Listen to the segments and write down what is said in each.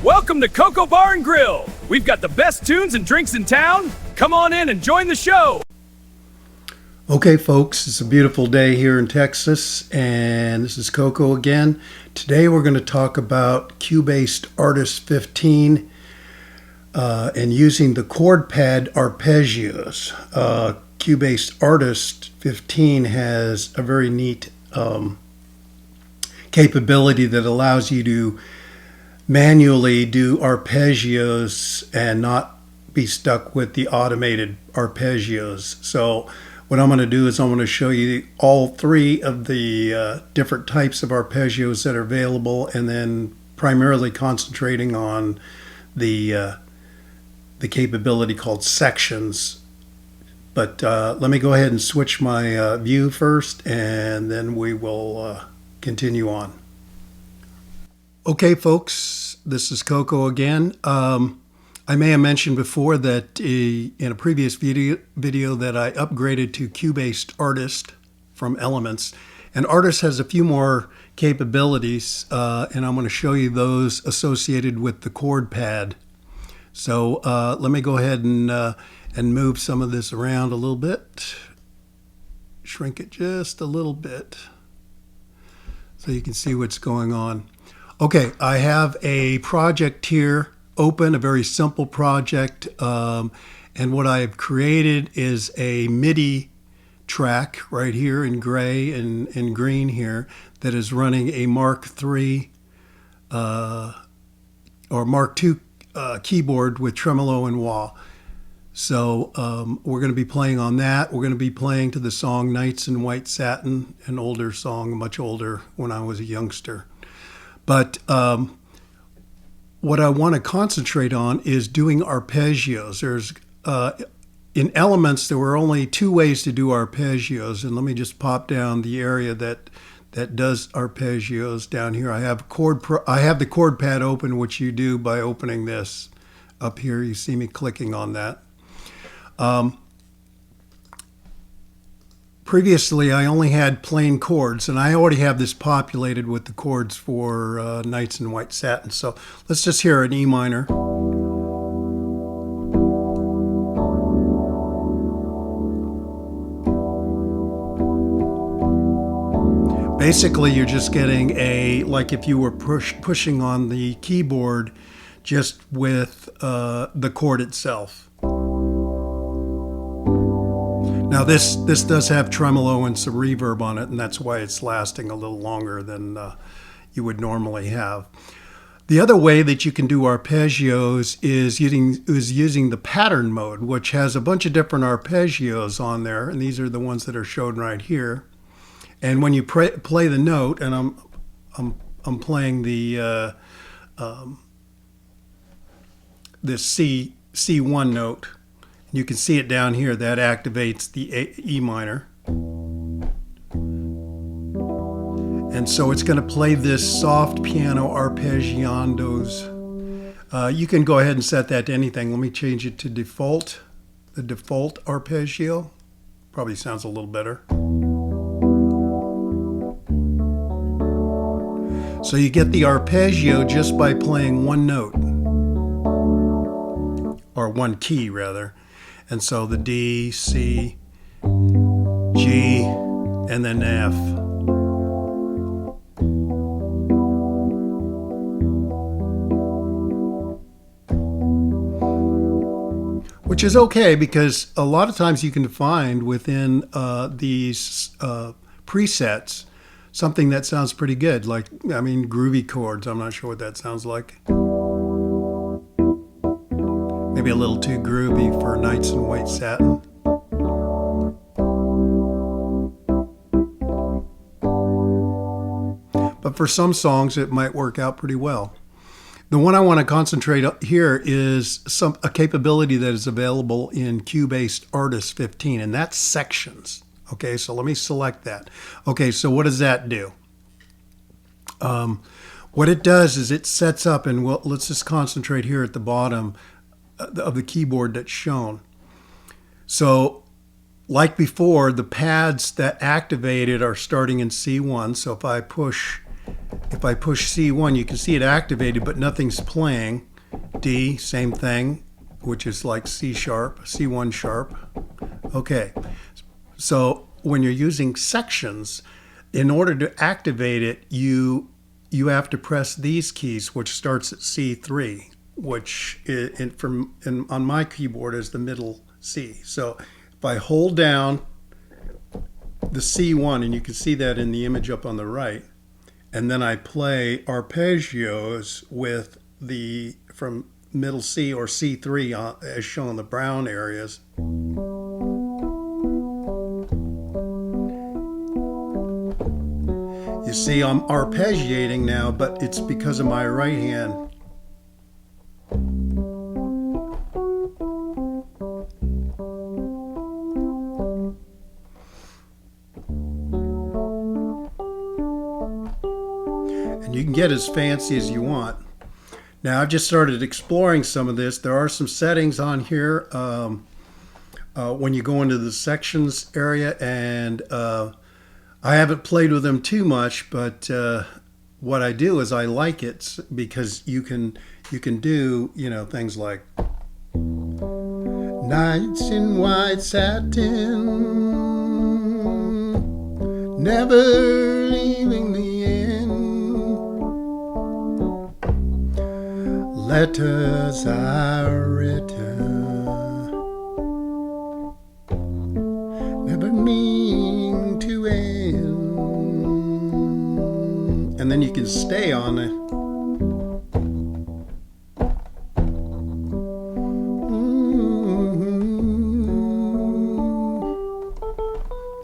Welcome to Cocoa Bar and Grill. We've got the best tunes and drinks in town. Come on in and join the show. Okay, folks, it's a beautiful day here in Texas, and this is Coco again. Today we're going to talk about Cubase Artist 15 and using the ChordPad Arpeggios. Cubase Artist 15 has a very neat capability that allows you to manually do arpeggios and not be stuck with the automated arpeggios. So what I'm going to do is I'm going to show you all three of the different types of arpeggios that are available, and then primarily concentrating on the capability called sections. But let me go ahead and switch my view first, and then we will continue on. Okay, folks, this is Coco again. I may have mentioned before that in a previous video that I upgraded to Cubase Artist from Elements. And Artist has a few more capabilities, and I'm going to show you those associated with the ChordPad. So let me go ahead and move some of this around a little bit. Shrink it just a little bit so you can see what's going on. Okay, I have a project here open, a very simple project, and what I've created is a MIDI track right here in gray and green here that is running a Mark III or Mark II keyboard with tremolo and wah. So we're going to be playing on that. We're going to be playing to the song Nights in White Satin, an older song, much older when I was a youngster. But what I want to concentrate on is doing arpeggios. There's in Elements, there were only two ways to do arpeggios, and let me just pop down the area that does arpeggios down here. I have the ChordPad open, which you do by opening this up here. You see me clicking on that. Previously, I only had plain chords, and I already have this populated with the chords for Nights in White Satin. So let's just hear an E minor. Basically, you're just getting like if you were pushing on the keyboard just with the chord itself. Now this does have tremolo and some reverb on it, and that's why it's lasting a little longer than you would normally have. The other way that you can do arpeggios is using the pattern mode, which has a bunch of different arpeggios on there, and these are the ones that are shown right here. And when you play the note, and I'm playing the this C1 note. You can see it down here. That activates the E minor. And so it's going to play this soft piano arpeggiandos. You can go ahead and set that to anything. Let me change it to default. The default arpeggio. Probably sounds a little better. So you get the arpeggio just by playing one note. Or one key, rather. And so the D, C, G, and then F. Which is okay, because a lot of times you can find within these presets something that sounds pretty good. Like, I mean, groovy chords. I'm not sure what that sounds like. Maybe a little too groovy for Nights in White Satin. But for some songs, it might work out pretty well. The one I want to concentrate on here is a capability that is available in Cubase Artist 15, and that's sections. Okay, so let me select that. Okay, so what does that do? What it does is it sets up, and let's just concentrate here at the bottom of the keyboard that's shown. So like before, the pads that activated are starting in C1. So if I push if I push C1, you can see it activated, but nothing's playing. D, same thing, which is like C sharp, C1 sharp. Okay, so when you're using sections, in order to activate it, you have to press these keys, which starts at C3, which on my keyboard is the middle C. So if I hold down the C1, and you can see that in the image up on the right, and then I play arpeggios with from middle C or C3 as shown in the brown areas. You see I'm arpeggiating now, but it's because of my right hand. And you can get as fancy as you want. Now I've just started exploring some of this. There are some settings on here when you go into the sections area, and I haven't played with them too much, but what I do is I like it because you can do, you know, things like nights in white satin, never leaving the inn, letters are written, never mean to end. And then you can stay on it.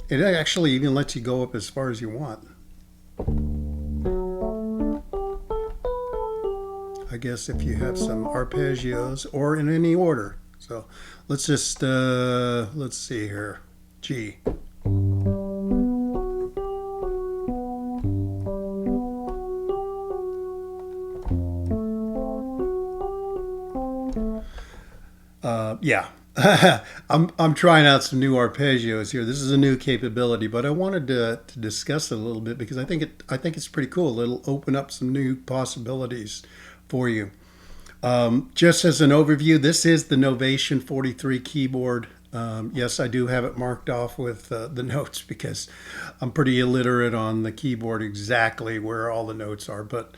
It actually even lets you go up as far as you want. I guess if you have some arpeggios or in any order. So let's just, let's see here. G. Yeah, I'm trying out some new arpeggios here. This is a new capability, but I wanted to discuss it a little bit because I think it's pretty cool. It'll open up some new possibilities for you. Just as an overview, this is the Novation 43 keyboard. Yes, I do have it marked off with the notes because I'm pretty illiterate on the keyboard exactly where all the notes are, but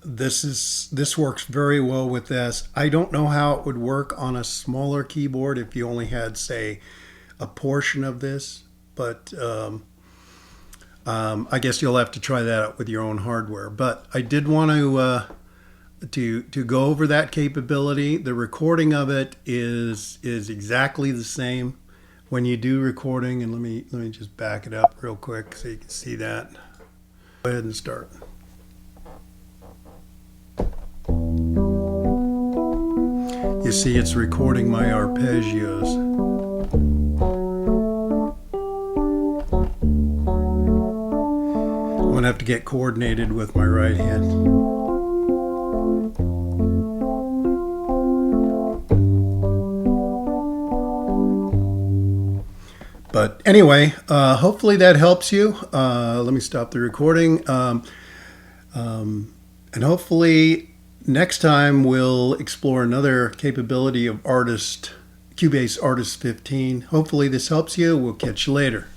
this works very well with this. I don't know how it would work on a smaller keyboard if you only had, say, a portion of this, but I guess you'll have to try that out with your own hardware. But I did want to go over that capability. The recording of it is exactly the same when you do recording. And let me just back it up real quick so you can see that. Go ahead and start. You see it's recording my arpeggios. I'm going to have to get coordinated with my right hand. But anyway, hopefully that helps you. Let me stop the recording. And hopefully next time we'll explore another capability of Cubase Artist 15. Hopefully this helps you. We'll catch you later.